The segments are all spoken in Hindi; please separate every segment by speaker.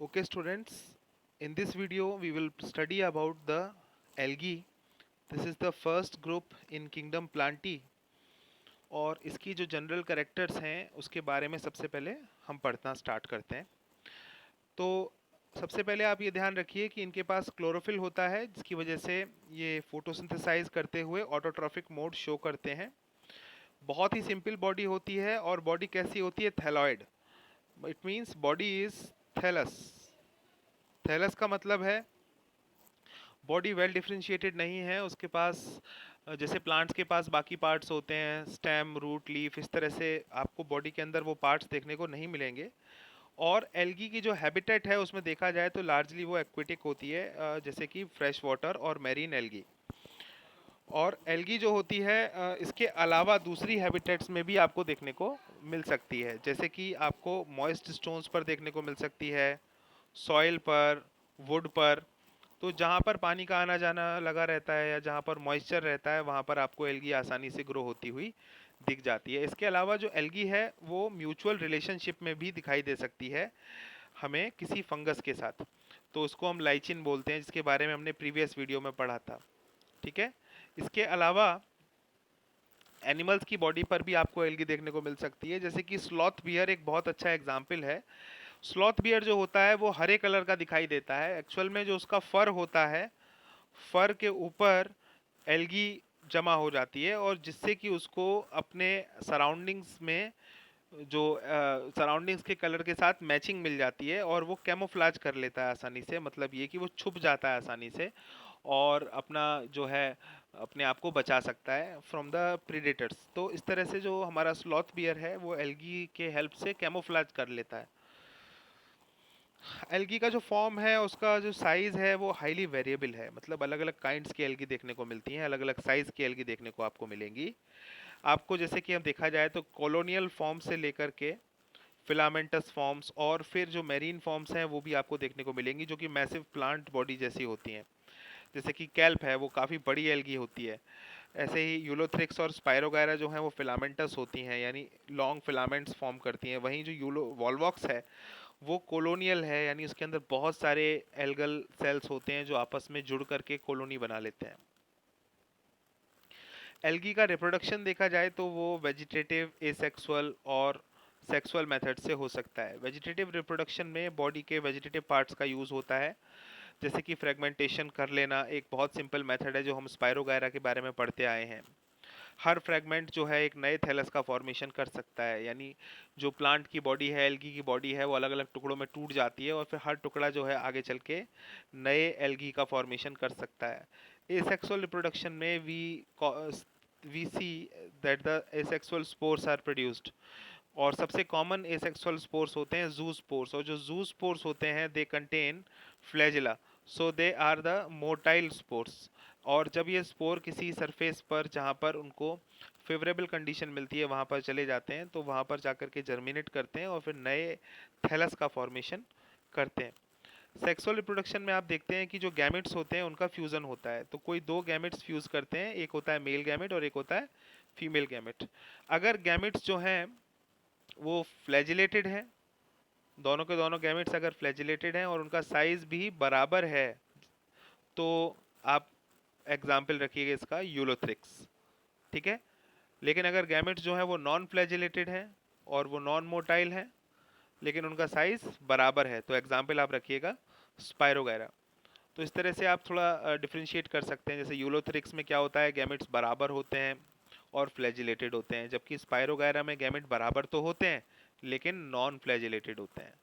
Speaker 1: Okay students, in this video we will study about the algae. This is the first group in kingdom Plantae और इसकी जो जनरल कैरेक्टर्स हैं उसके बारे में सबसे पहले हम पढ़ना स्टार्ट करते हैं। तो सबसे पहले आप ये ध्यान रखिए कि इनके पास क्लोरोफिल होता है जिसकी वजह से ये फोटोसिंथेसाइज करते हुए ऑटोट्रॉफिक मोड शो करते हैं। बहुत ही सिंपल बॉडी होती है और बॉडी कैसी होती है? Thalloid. It means body is thallus. Thallus का मतलब है बॉडी वेल डिफरेंशिएटेड नहीं है उसके पास। जैसे प्लांट्स के पास बाकी पार्ट्स होते हैं, स्टेम, रूट, लीफ, इस तरह से आपको बॉडी के अंदर वो पार्ट्स देखने को नहीं मिलेंगे। और एल्गी की जो हैबिटेट है उसमें देखा जाए तो लार्जली वो एक्वेटिक होती है, जैसे कि फ्रेश वाटर और मैरीन एल्गी। और एल्गी जो होती है इसके अलावा दूसरी हैबिटेट्स में भी आपको देखने को मिल सकती है, जैसे कि आपको मॉइस्ट स्टोन्स पर देखने को मिल सकती है, सॉइल पर, वुड पर। तो जहाँ पर पानी का आना जाना लगा रहता है या जहाँ पर मॉइस्चर रहता है वहाँ पर आपको एल्गी आसानी से ग्रो होती हुई दिख जाती है। इसके अलावा जो एल्गी है वो म्यूचुअल रिलेशनशिप में भी दिखाई दे सकती है हमें किसी फंगस के साथ। तो उसको हम लाइचिन बोलते हैं, जिसके बारे में हमने प्रीवियस वीडियो में पढ़ा था। ठीक है। इसके अलावा एनिमल्स की बॉडी पर भी आपको एल्गी देखने को मिल सकती है, जैसे कि स्लॉथ बियर एक बहुत अच्छा एग्जाम्पल है। स्लॉथ बियर जो होता है वो हरे कलर का दिखाई देता है। एक्चुअल में जो उसका फर होता है, फर के ऊपर एल्गी जमा हो जाती है और जिससे कि उसको अपने सराउंडिंग्स में जो सराउंडिंग्स के कलर के साथ मैचिंग मिल जाती है और वो कैमोफ्लाज कर लेता है आसानी से। मतलब ये कि वो छुप जाता है आसानी से और अपना जो है अपने आप को बचा सकता है फ्रॉम द प्रीडेटर्स। तो इस तरह से जो हमारा स्लॉथ बियर है वो एल्गी के हेल्प से कैमोफ्लाज कर लेता है। एल्गी का जो फॉर्म है उसका जो साइज है वो हाईली वेरिएबल है, मतलब अलग अलग काइंड्स की एल्गी देखने को मिलती हैं, अलग अलग साइज की एल्गी देखने को आपको मिलेंगी। आपको जैसे कि हम देखा जाए तो कॉलोनियल फॉर्म से लेकर के फिलामेंटस फॉर्म्स और फिर जो मेरीन फॉर्म्स हैं वो भी आपको देखने को मिलेंगी, जो कि मैसिव प्लांट बॉडी जैसी होती हैं। जैसे कि कैल्प है वो काफ़ी बड़ी एल्गी होती है। ऐसे ही यूलोथ्रिक्स और स्पायरोगायरा जो हैं वो फिलामेंटस होती हैं, यानी लॉन्ग फिलामेंट्स फॉर्म करती हैं। वहीं जो यूलो वॉल्वॉक्स है वो कोलोनियल है, यानी उसके अंदर बहुत सारे एल्गल सेल्स होते हैं जो आपस में जुड़ करके कॉलोनी बना लेते हैं। एल्गी का रिप्रोडक्शन देखा जाए तो वो वेजिटेटिव, एसेक्सुअल और सेक्सुअल मेथड से हो सकता है। वेजिटेटिव रिप्रोडक्शन में बॉडी के वेजिटेटिव पार्ट्स का यूज़ होता है, जैसे कि फ्रेगमेंटेशन कर लेना एक बहुत सिंपल मेथड है जो हम स्पायरोगायरा के बारे में पढ़ते आए हैं। हर फ्रेगमेंट जो है एक नए थैलस का फॉर्मेशन कर सकता है, यानी जो प्लांट की बॉडी है, एल्गी की बॉडी है, वो अलग अलग टुकड़ों में टूट जाती है और फिर हर टुकड़ा जो है आगे चल के नए एल्गी का फॉर्मेशन कर सकता है। एसेक्सुअल रिप्रोडक्शन में we see that the asexual spores are produced. और सबसे कॉमन एसेक्सुअल स्पोर्स होते हैं जू स्पोर्स, और जो जू स्पोर्स होते हैं they contain flagella, so they are the motile spores. और जब ये स्पोर किसी सरफेस पर जहाँ पर उनको फेवरेबल कंडीशन मिलती है वहाँ पर चले जाते हैं, तो वहाँ पर जाकर के जर्मिनेट करते हैं और फिर नए थैलस का फॉर्मेशन करते हैं। सेक्सुअल रिप्रोडक्शन में आप देखते हैं कि जो गैमेट्स होते हैं उनका फ्यूजन होता है। तो कोई दो गैमेट्स फ्यूज करते हैं, एक होता है मेल गैमेट और एक होता है फीमेल गैमेट। अगर गैमेट्स जो हैं वो फ्लैजिलेटेड हैं, दोनों के दोनों गैमेट्स अगर फ्लैजिलेटेड हैं और उनका साइज भी बराबर है, तो आप एग्जाम्पल रखिएगा इसका यूलोथ्रिक्स। ठीक है। लेकिन अगर गैमेट्स जो है वो नॉन फ्लैजिलेटेड हैं और वो नॉन मोटाइल हैं लेकिन उनका साइज बराबर है, तो एग्जाम्पल आप रखिएगा स्पायरोगैरा। तो इस तरह से आप थोड़ा डिफ्रेंशिएट कर सकते हैं। जैसे यूलोथ्रिक्स में क्या होता है, गैमेट्स बराबर होते हैं और फ्लैजिलेटेड होते हैं, जबकि स्पायरोगैरा में गैमेट बराबर तो होते हैं लेकिन नॉन फ्लैजिलेटेड होते हैं।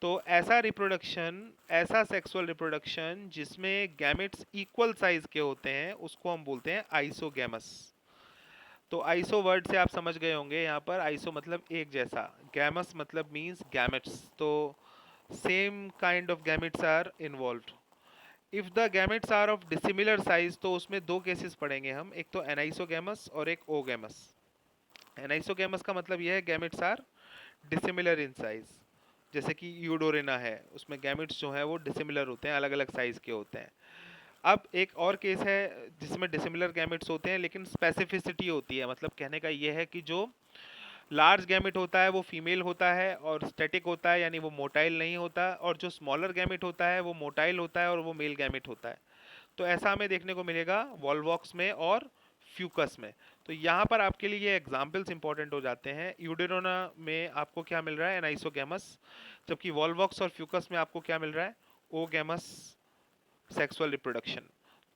Speaker 1: तो ऐसा रिप्रोडक्शन, ऐसा सेक्सुअल रिप्रोडक्शन जिसमें गैमेट्स इक्वल साइज के होते हैं उसको हम बोलते हैं आइसोगैमस। तो आइसो वर्ड से आप समझ गए होंगे, यहाँ पर आइसो मतलब एक जैसा, गैमस मतलब मींस गैमेट्स। तो same kind of gametes are involved. If the gametes are of dissimilar size, तो उसमें दो केसेस पढ़ेंगे हम, एक तो एनाइसोगैमस और एक ओगैमस। एनाइसोगैमस का मतलब यह है gametes are dissimilar in size. जैसे कि यूडोरेना है, उसमें गैमेट्स जो है वो डिसिमिलर होते हैं, अलग अलग साइज के होते हैं। अब एक और केस है जिसमें डिसिमिलर गैमेट्स होते हैं लेकिन स्पेसिफिसिटी होती है, मतलब कहने का ये है कि जो लार्ज गैमेट होता है वो फीमेल होता है और स्टैटिक होता है, यानी वो मोटाइल नहीं होता, और जो स्मॉलर गैमेट होता है वो मोटाइल होता है और वो मेल गैमेट होता है। तो ऐसा हमें देखने को मिलेगा वॉल्वॉक्स में और फ्यूकस में। तो यहाँ पर आपके लिए ये एग्जाम्पल्स इंपॉर्टेंट हो जाते हैं। यूडेरोना में आपको क्या मिल रहा है, एनाइसोगैमस, जबकि वॉल्वॉक्स और फ्यूकस में आपको क्या मिल रहा है, ओगैमस सेक्सुअल रिप्रोडक्शन।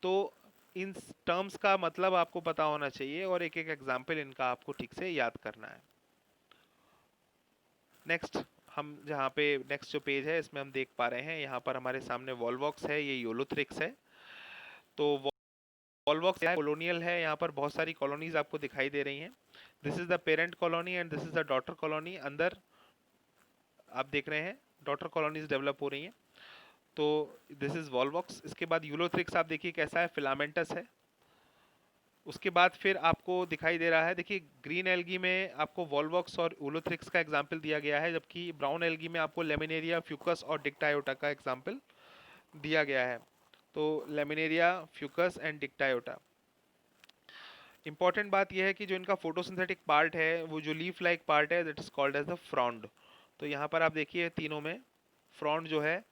Speaker 1: तो इन टर्म्स का मतलब आपको पता होना चाहिए और एक एक एग्जाम्पल इनका आपको ठीक से याद करना है। नेक्स्ट, हम जहाँ पे नेक्स्ट जो पेज है इसमें हम देख पा रहे हैं, यहाँ पर हमारे सामने वॉल्वॉक्स है, ये यूलोथ्रिक्स है। तो वॉल्वॉक्स कॉलोनियल है, यहाँ पर बहुत सारी कॉलोनीज आपको दिखाई दे रही हैं। This is the parent colony and this is the daughter colony. अंदर आप देख रहे हैं डॉटर कॉलोनीज डेवलप हो रही हैं। तो दिस इज वॉल्वॉक्स। इसके बाद यूलोथ्रिक्स आप देखिए कैसा है, फिलामेंटस है। उसके बाद फिर आपको दिखाई दे रहा है, देखिए ग्रीन एल्गी में आपको वॉल्वॉक्स और यूलोथ्रिक्स का एग्जाम्पल दिया गया है, जबकि ब्राउन एल्गी में आपको लेमिनेरिया, फ्यूकस और डिक्टायोटा का एग्जाम्पल दिया गया है। तो लेमिनेरिया, फ्यूकस एंड डिक्टायोटा। इंपॉर्टेंट बात यह है कि जो इनका फोटोसिंथेटिक पार्ट है, वो जो लीफ लाइक पार्ट है, that is called as the frond. तो यहाँ पर आप देखिए तीनों में फ्रॉन्ड जो है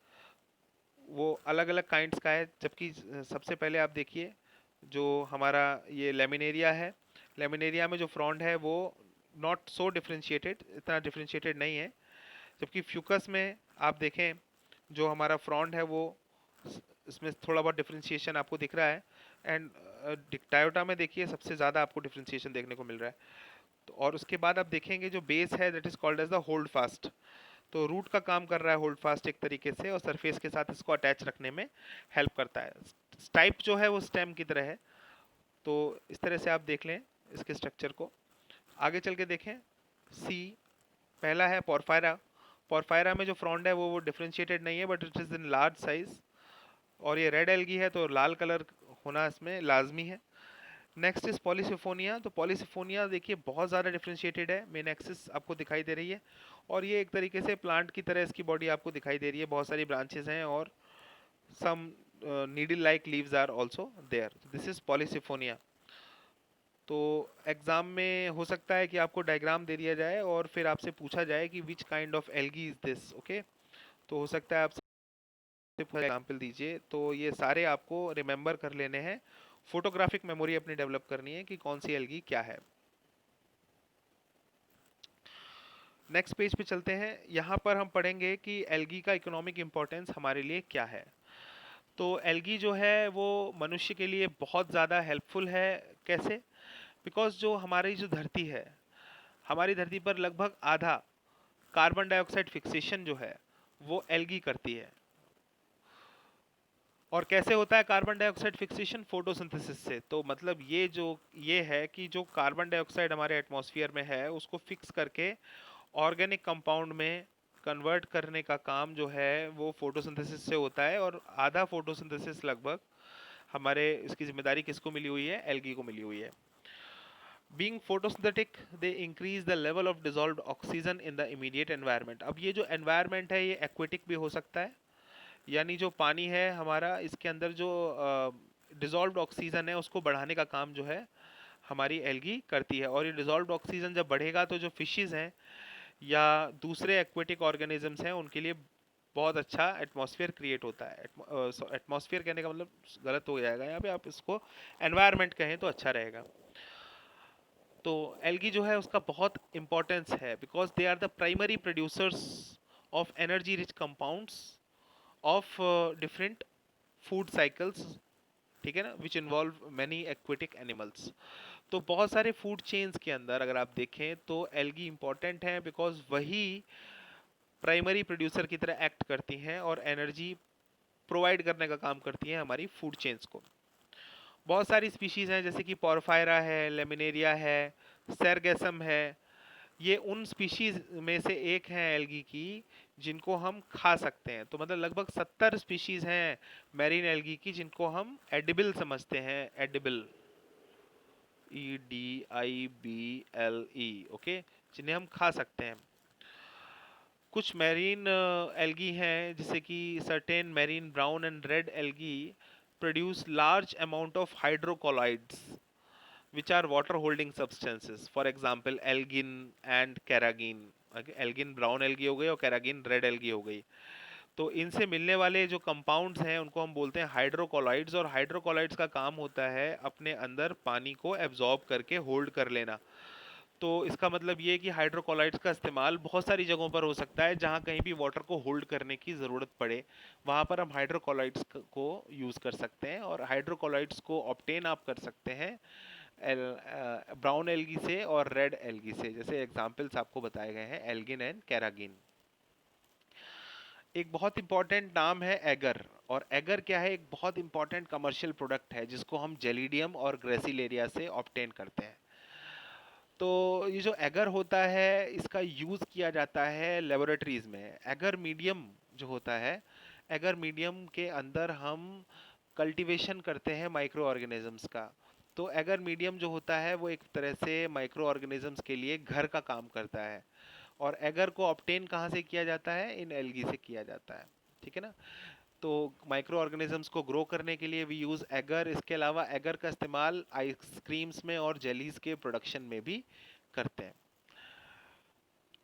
Speaker 1: वो अलग अलग काइंड्स का है, जबकि सबसे पहले आप देखिए जो हमारा ये लेमिनेरिया है, लेमिनेरिया में जो फ्रॉन्ड है वो नॉट सो डिफरेंशिएटेड, इतना डिफरेंशिएटेड नहीं है। जबकि फ्यूकस में आप देखें जो हमारा फ्रॉन्ड है वो इसमें थोड़ा बहुत डिफरेंशिएशन आपको दिख रहा है। एंड डिक्टायोटा में देखिए सबसे ज़्यादा आपको डिफरेंशिएशन देखने को मिल रहा है। तो और उसके बाद आप देखेंगे जो बेस है that is called as the holdfast. तो रूट का काम कर रहा है होल्ड फास्ट एक तरीके से, और सरफेस के साथ इसको अटैच रखने में हेल्प करता है। टाइप जो है वो स्टेम की तरह है। तो इस तरह से आप देख लें इसके स्ट्रक्चर को। आगे चल के देखें, सी पहला है पोरफायरा। पोरफायरा में जो फ्रॉन्ड है वो डिफरेंशिएटेड नहीं है, but it is in large size. और ये रेड एल्गी है तो लाल कलर होना इसमें लाजमी है। Next is Polysiphonia. तो पॉलीसिफोनिया देखिए बहुत ज़्यादा डिफरेंशिएटेड है, मेन एक्सिस आपको दिखाई दे रही है, और ये एक तरीके से प्लांट की तरह इसकी बॉडी आपको दिखाई दे रही है, बहुत सारी ब्रांचेस हैं और some needle like leaves are also there. This is Polysiphonia. तो एग्जाम में हो सकता है कि आपको डायग्राम दे दिया जाए और फिर आपसे पूछा जाए कि which kind of algae is this, okay. तो हो सकता है आपसे एग्जाम्पल दीजिए। तो ये सारे आपको रिमेंबर कर लेने हैं, फोटोग्राफिक मेमोरी अपनी डेवलप करनी है कि कौन सी एल्गी क्या है। नेक्स्ट पेज पे चलते हैं, यहाँ पर हम पढ़ेंगे कि एल्गी का इकोनॉमिक इम्पोर्टेंस हमारे लिए क्या है। तो एल्गी जो है वो मनुष्य के लिए बहुत ज़्यादा हेल्पफुल है। कैसे? बिकॉज जो हमारी जो धरती है, हमारी धरती पर लगभग आधा कार्बन डाइऑक्साइड फिक्सेशन जो है वो एल्गी करती है। और कैसे होता है कार्बन डाइऑक्साइड फिक्सेशन? फोटोसिंथेसिस से। तो मतलब ये है कि जो कार्बन डाइऑक्साइड हमारे एटमॉस्फेयर में है उसको फिक्स करके ऑर्गेनिक कंपाउंड में कन्वर्ट करने का काम जो है वो फोटोसिंथेसिस से होता है। और आधा फोटोसिंथेसिस लगभग हमारे इसकी जिम्मेदारी किसको मिली हुई है? एल्गी को मिली हुई है। Being photosynthetic, they increase the level of dissolved oxygen in the immediate environment. अब ये जो environment है ये aquatic भी हो सकता है, यानी जो पानी है हमारा, इसके अंदर जो डिजॉल्व्ड ऑक्सीजन है उसको बढ़ाने का काम जो है हमारी एल्गी करती है। और ये डिजॉल्व्ड ऑक्सीजन जब बढ़ेगा तो जो फिशेस हैं या दूसरे एक्वेटिक ऑर्गेनिजम्स हैं उनके लिए बहुत अच्छा एटमॉस्फेयर क्रिएट होता है। एटमॉस्फेयर कहने का मतलब गलत हो जाएगा यहाँ पे, आप इसको एनवायरनमेंट कहें तो अच्छा रहेगा। तो एल्गी जो है उसका बहुत इंपॉर्टेंस है because they are the primary producers of energy rich compounds of different food cycles, ठीक है ना, which involve many aquatic animals. तो बहुत सारे फूड चेन्स के अंदर अगर आप देखें तो एल्गी इंपॉर्टेंट है बिकॉज वही प्राइमरी प्रोड्यूसर की तरह एक्ट करती हैं और एनर्जी प्रोवाइड करने का काम करती हैं हमारी फूड चेन्स को। बहुत सारी स्पीशीज हैं जैसे कि पोरफायरा है, लेमिनेरिया है, सेरगेसम है। ये उन स्पीशीज में से एक है एल्गी की जिनको हम खा सकते हैं। तो मतलब लगभग 70 स्पीशीज हैं मैरीन एल्गी की जिनको हम एडिबल समझते हैं, एडिबल, EDIBLE, ओके, जिन्हें हम खा सकते हैं। कुछ मैरीन एल्गी हैं जैसे कि certain marine brown and red algae produce large amount of hydrocolloids. which are water holding substances, for example algin and carrageenan. Algin brown algae हो गई और कैरागीन रेड एल्गी हो गई. तो इनसे मिलने वाले जो कंपाउंड्स हैं उनको हम बोलते हैं हाइड्रोकोलाइड्स, और हाइड्रोकोलाइड्स का काम होता है अपने अंदर पानी को एब्जॉर्ब करके होल्ड कर लेना. तो इसका मतलब ये है कि हाइड्रोकोलाइड्स का इस्तेमाल बहुत सारी जगहों पर हो सकता है जहाँ कहीं भी वाटर को होल्ड करने की ज़रूरत पड़े, वहाँ पर हम हाइड्रोकोलाइड्स को यूज़ कर सकते हैं. और हाइड्रोकोलाइड्स को ऑब्टेन आप कर सकते हैं ब्राउन एल्गी से और रेड एल्गी से. जैसे एग्जांपल्स आपको बताए गए हैं एल्गिन एंड कैरागिन. एक बहुत इंपॉर्टेंट नाम है एगर. और एगर क्या है? एक बहुत इंपॉर्टेंट कमर्शियल प्रोडक्ट है जिसको हम जेलिडियम और ग्रेसिलेरिया से ऑब्टेन करते हैं. तो ये जो एगर होता है इसका यूज़ किया जाता है लेबोरेटरीज में. एगर मीडियम जो होता है, एगर मीडियम के अंदर हम कल्टीवेशन करते हैं माइक्रो ऑर्गेनिजम्स का. तो एगर मीडियम जो होता है वो एक तरह से माइक्रो ऑर्गेनिजम्स के लिए घर का काम करता है. और एगर को ऑब्टेन कहाँ से किया जाता है? इन एल्गी से किया जाता है. ठीक है ना? तो माइक्रो ऑर्गेनिजम्स को ग्रो करने के लिए वी यूज़ एगर. इसके अलावा एगर का इस्तेमाल आइसक्रीम्स में और जेलीज के प्रोडक्शन में भी करते हैं.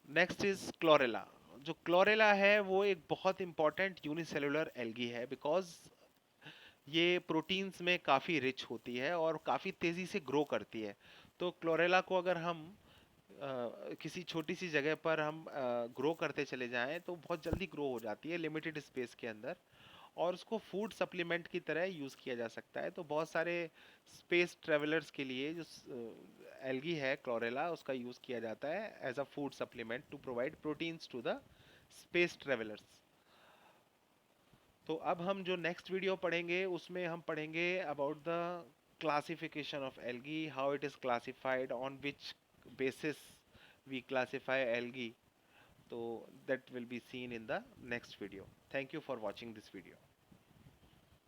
Speaker 1: Next is chlorella. जो क्लोरेला है वो एक बहुत इंपॉर्टेंट यूनिसेलुलर एल्गी है, बिकॉज ये प्रोटीन्स में काफ़ी रिच होती है और काफ़ी तेज़ी से ग्रो करती है. तो क्लोरेला को अगर हम किसी छोटी सी जगह पर हम ग्रो करते चले जाएं तो बहुत जल्दी ग्रो हो जाती है लिमिटेड स्पेस के अंदर. और उसको फूड सप्लीमेंट की तरह यूज़ किया जा सकता है. तो बहुत सारे स्पेस ट्रेवलर्स के लिए जो एल्गी है क्लोरेला, उसका यूज़ किया जाता है as a food supplement to provide proteins to the space travellers. तो अब हम जो नेक्स्ट वीडियो पढ़ेंगे उसमें हम पढ़ेंगे about the classification of algae, how it is classified, on which basis we classify algae. So that will be seen in the next video. Thank you for watching this video.